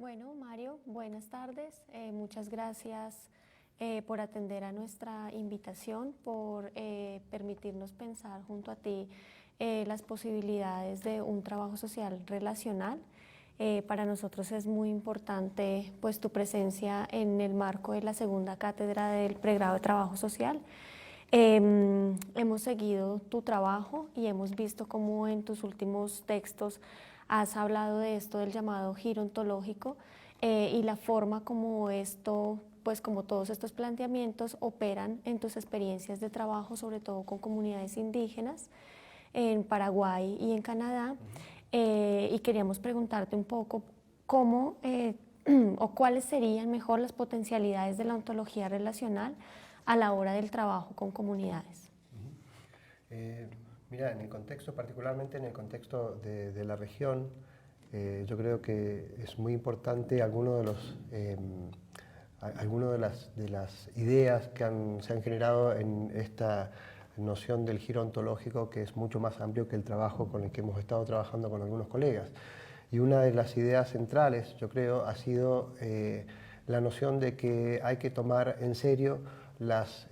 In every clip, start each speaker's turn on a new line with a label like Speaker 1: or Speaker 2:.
Speaker 1: Bueno, Mario, buenas tardes. Muchas gracias por atender a nuestra invitación, por permitirnos pensar junto a ti las posibilidades de un trabajo social relacional. Para nosotros es muy importante pues, tu presencia en el marco de la segunda cátedra del pregrado de trabajo social. Hemos seguido tu trabajo y hemos visto cómo en tus últimos textos has hablado de esto del llamado giro ontológico y la forma como esto, pues como todos estos planteamientos operan en tus experiencias de trabajo, sobre todo con comunidades indígenas en Paraguay y en Canadá. Y queríamos preguntarte un poco cómo o cuáles serían mejor las potencialidades de la ontología relacional a la hora del trabajo con comunidades.
Speaker 2: Mira, en el contexto, particularmente en el contexto de la región, yo creo que es muy importante algunas de las ideas que se han generado en esta noción del giro ontológico, que es mucho más amplio que el trabajo con el que hemos estado trabajando con algunos colegas. Y una de las ideas centrales, yo creo, ha sido la noción de que hay que tomar en serio las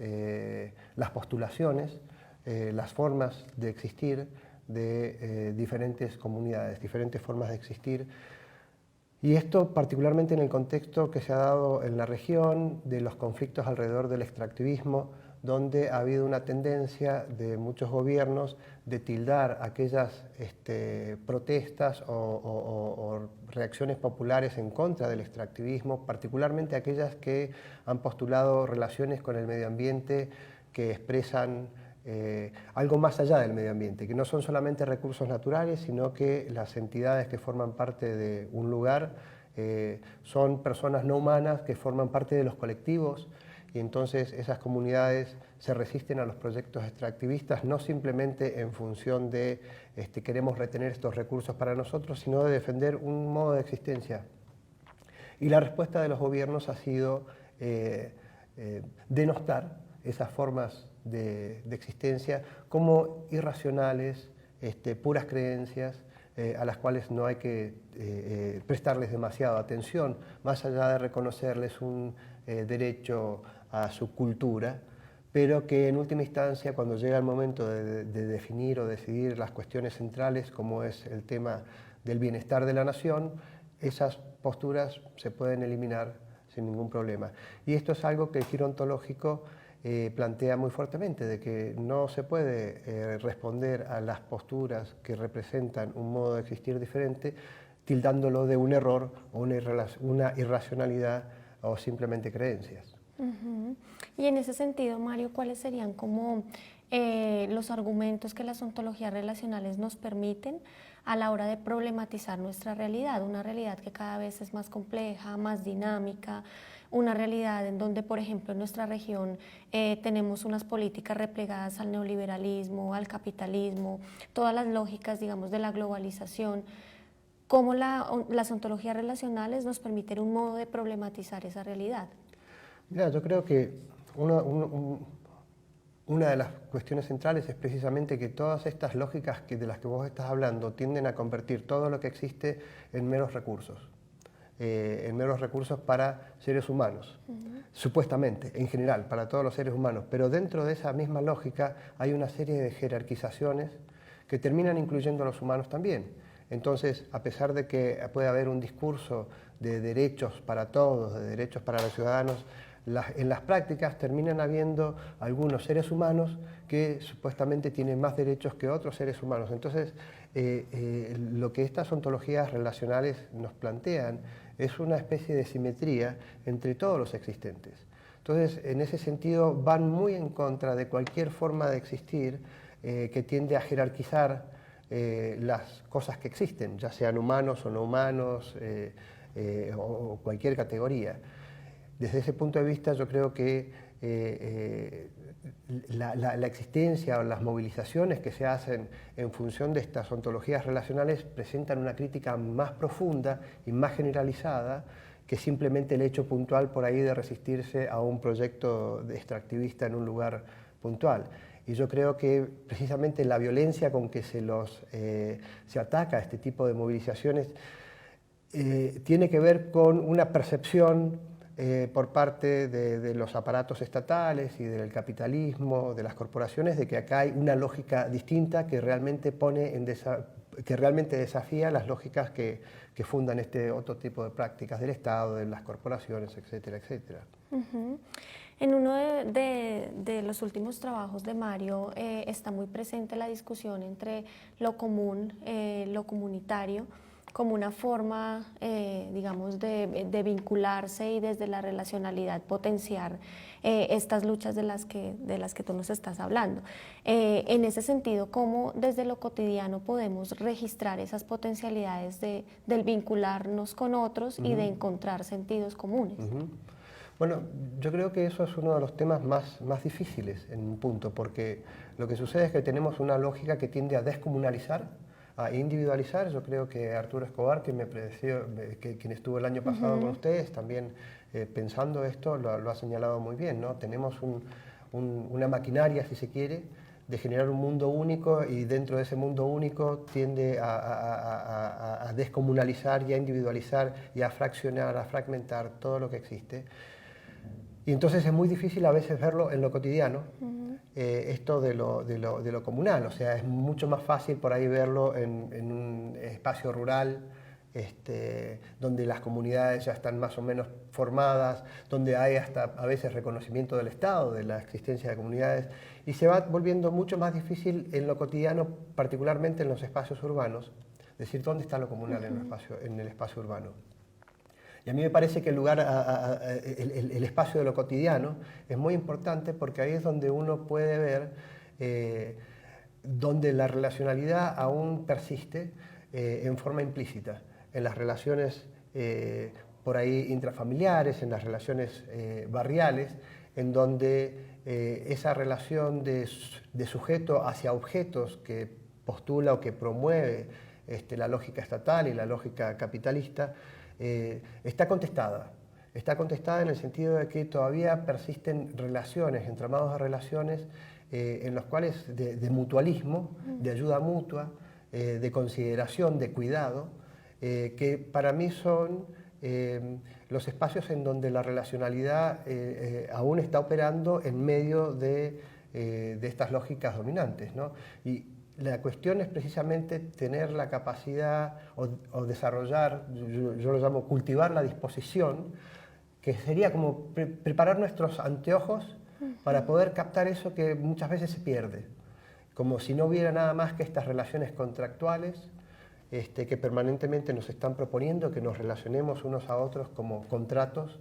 Speaker 2: postulaciones, las formas de existir de diferentes comunidades, diferentes formas de existir. Y esto particularmente en el contexto que se ha dado en la región de los conflictos alrededor del extractivismo, donde ha habido una tendencia de muchos gobiernos de tildar aquellas protestas o reacciones populares en contra del extractivismo, particularmente aquellas que han postulado relaciones con el medio ambiente que expresan algo más allá del medio ambiente, que no son solamente recursos naturales, sino que las entidades que forman parte de un lugar son personas no humanas que forman parte de los colectivos, y entonces esas comunidades se resisten a los proyectos extractivistas no simplemente en función de queremos retener estos recursos para nosotros, sino de defender un modo de existencia. Y la respuesta de los gobiernos ha sido denostar esas formas de existencia como irracionales, puras creencias, a las cuales no hay que prestarles demasiada atención, más allá de reconocerles un derecho a su cultura, pero que en última instancia, cuando llega el momento de definir o decidir las cuestiones centrales, como es el tema del bienestar de la nación, esas posturas se pueden eliminar sin ningún problema. Y esto es algo que el giro ontológico plantea muy fuertemente, de que no se puede responder a las posturas que representan un modo de existir diferente tildándolo de un error o una irracionalidad o simplemente creencias.
Speaker 1: Y en ese sentido, Mario, ¿cuáles serían como los argumentos que las ontologías relacionales nos permiten a la hora de problematizar nuestra realidad? Una realidad que cada vez es más compleja, más dinámica, una realidad en donde, por ejemplo, en nuestra región tenemos unas políticas replegadas al neoliberalismo, al capitalismo, todas las lógicas, digamos, de la globalización. ¿Cómo las ontologías relacionales nos permiten un modo de problematizar esa realidad?
Speaker 2: Mira, yo creo que una de las cuestiones centrales es precisamente que todas estas lógicas de las que vos estás hablando tienden a convertir todo lo que existe en meros recursos para seres humanos, supuestamente, en general, para todos los seres humanos, pero dentro de esa misma lógica hay una serie de jerarquizaciones que terminan incluyendo a los humanos también. Entonces, a pesar de que puede haber un discurso de derechos para todos, de derechos para los ciudadanos, en las prácticas terminan habiendo algunos seres humanos que supuestamente tienen más derechos que otros seres humanos. Entonces, lo que estas ontologías relacionales nos plantean es una especie de simetría entre todos los existentes. Entonces, en ese sentido, van muy en contra de cualquier forma de existir que tiende a jerarquizar las cosas que existen, ya sean humanos o no humanos, o cualquier categoría. Desde ese punto de vista yo creo que la existencia o las movilizaciones que se hacen en función de estas ontologías relacionales presentan una crítica más profunda y más generalizada que simplemente el hecho puntual por ahí de resistirse a un proyecto extractivista en un lugar puntual. Y yo creo que precisamente la violencia con que se ataca a este tipo de movilizaciones tiene que ver con una percepción por parte de los aparatos estatales y del capitalismo, de las corporaciones, de que acá hay una lógica distinta que realmente desafía las lógicas que fundan este otro tipo de prácticas del Estado, de las corporaciones, etcétera, etcétera.
Speaker 1: Uh-huh. En uno de los últimos trabajos de Mario está muy presente la discusión entre lo común, lo comunitario, como una forma, digamos, de vincularse y desde la relacionalidad potenciar estas luchas de las que tú nos estás hablando. En ese sentido, ¿cómo desde lo cotidiano podemos registrar esas potencialidades del vincularnos con otros y de encontrar sentidos comunes?
Speaker 2: Bueno, yo creo que eso es uno de los temas más difíciles en un punto, porque lo que sucede es que tenemos una lógica que tiende a descomunalizar, a individualizar. Yo creo que Arturo Escobar, quien estuvo el año pasado con ustedes, también pensando esto, lo ha señalado muy bien, ¿no? Tenemos una maquinaria, si se quiere, de generar un mundo único, y dentro de ese mundo único tiende a descomunalizar y a individualizar y a fraccionar, a fragmentar todo lo que existe. Y entonces es muy difícil a veces verlo en lo cotidiano, esto de lo comunal. O sea, es mucho más fácil por ahí verlo en un espacio rural, donde las comunidades ya están más o menos formadas, donde hay hasta a veces reconocimiento del Estado, de la existencia de comunidades, y se va volviendo mucho más difícil en lo cotidiano, particularmente en los espacios urbanos, decir dónde está lo comunal en el espacio urbano. Y a mí me parece que el espacio de lo cotidiano es muy importante, porque ahí es donde uno puede ver donde la relacionalidad aún persiste en forma implícita, en las relaciones por ahí intrafamiliares, en las relaciones barriales, en donde esa relación de sujeto hacia objetos que postula o que promueve la lógica estatal y la lógica capitalista, está contestada. Está contestada en el sentido de que todavía persisten relaciones, entramados de relaciones en los cuales de mutualismo, de ayuda mutua, de consideración, de cuidado, que para mí son los espacios en donde la relacionalidad aún está operando en medio de estas lógicas dominantes, ¿no? Y la cuestión es precisamente tener la capacidad o desarrollar, yo lo llamo cultivar la disposición, que sería como preparar nuestros anteojos para poder captar eso que muchas veces se pierde, como si no hubiera nada más que estas relaciones contractuales que permanentemente nos están proponiendo, que nos relacionemos unos a otros como contratos,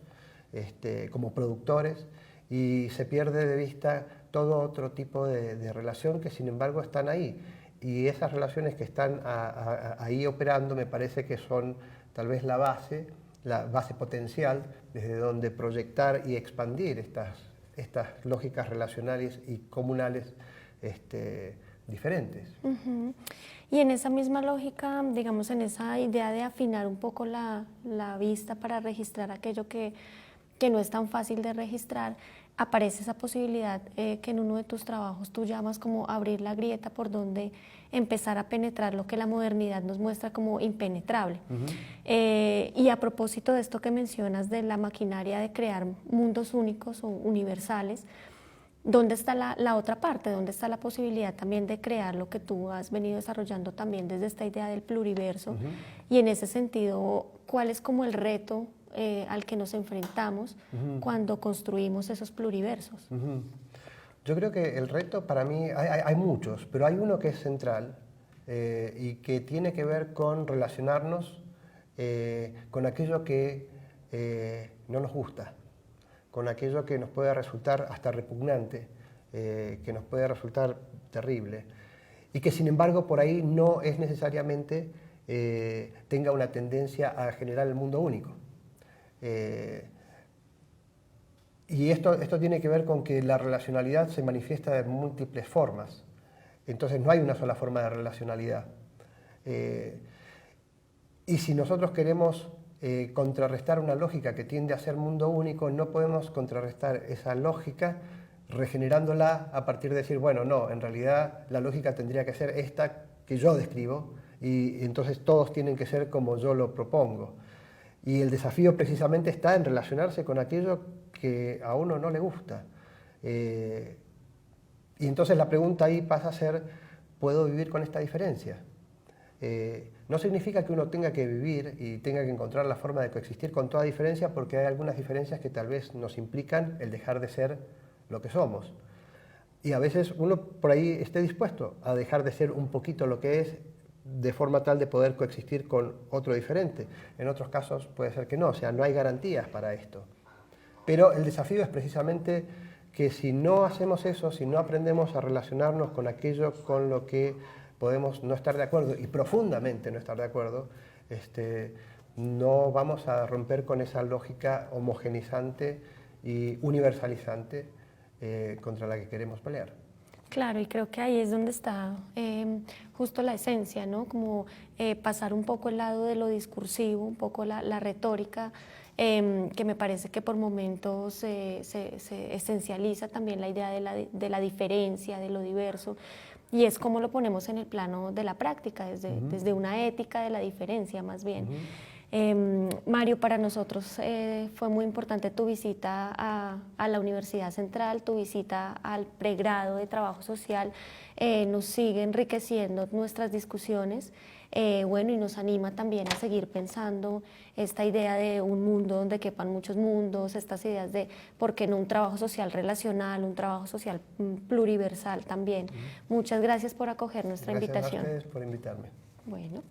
Speaker 2: como productores, y se pierde de vista todo otro tipo de relación que sin embargo están ahí. Y esas relaciones que están ahí operando me parece que son tal vez la base potencial desde donde proyectar y expandir estas lógicas relacionales y comunales diferentes.
Speaker 1: Y en esa misma lógica, digamos, en esa idea de afinar un poco la vista para registrar aquello que no es tan fácil de registrar, aparece esa posibilidad que en uno de tus trabajos tú llamas como abrir la grieta por donde empezar a penetrar lo que la modernidad nos muestra como impenetrable. Y a propósito de esto que mencionas de la maquinaria de crear mundos únicos o universales, ¿dónde está la otra parte? ¿Dónde está la posibilidad también de crear lo que tú has venido desarrollando también desde esta idea del pluriverso? Y en ese sentido, ¿cuál es como el reto al que nos enfrentamos cuando construimos esos pluriversos?
Speaker 2: Yo creo que el reto para mí, hay muchos, pero hay uno que es central y que tiene que ver con relacionarnos con aquello que no nos gusta, con aquello que nos puede resultar hasta repugnante, que nos puede resultar terrible, y que sin embargo por ahí no es necesariamente tenga una tendencia a generar el mundo único. Y esto tiene que ver con que la relacionalidad se manifiesta de múltiples formas. Entonces no hay una sola forma de relacionalidad. Y si nosotros queremos contrarrestar una lógica que tiende a ser mundo único, no podemos contrarrestar esa lógica regenerándola a partir de decir, bueno, no, en realidad la lógica tendría que ser esta que yo describo y entonces todos tienen que ser como yo lo propongo. Y el desafío precisamente está en relacionarse con aquello que a uno no le gusta. Y entonces la pregunta ahí pasa a ser, ¿puedo vivir con esta diferencia? No significa que uno tenga que vivir y tenga que encontrar la forma de coexistir con toda diferencia, porque hay algunas diferencias que tal vez nos implican el dejar de ser lo que somos. Y a veces uno por ahí esté dispuesto a dejar de ser un poquito lo que es, de forma tal de poder coexistir con otro diferente. En otros casos puede ser que no, o sea, no hay garantías para esto. Pero el desafío es precisamente que si no hacemos eso, si no aprendemos a relacionarnos con aquello con lo que podemos no estar de acuerdo y profundamente no estar de acuerdo, no vamos a romper con esa lógica homogenizante y universalizante contra la que queremos pelear.
Speaker 1: Claro, y creo que ahí es donde está justo la esencia, ¿no? Como pasar un poco el lado de lo discursivo, un poco la retórica, que me parece que por momentos se esencializa también la idea de la diferencia, de lo diverso, y es como lo ponemos en el plano de la práctica, desde una ética de la diferencia más bien. Mario, para nosotros fue muy importante tu visita a la Universidad Central, tu visita al pregrado de Trabajo Social, nos sigue enriqueciendo nuestras discusiones, bueno, y nos anima también a seguir pensando esta idea de un mundo donde quepan muchos mundos, estas ideas de por qué no un trabajo social relacional, un trabajo social pluriversal también. Muchas gracias por acoger nuestra invitación.
Speaker 2: Gracias a ustedes por invitarme.
Speaker 1: Bueno.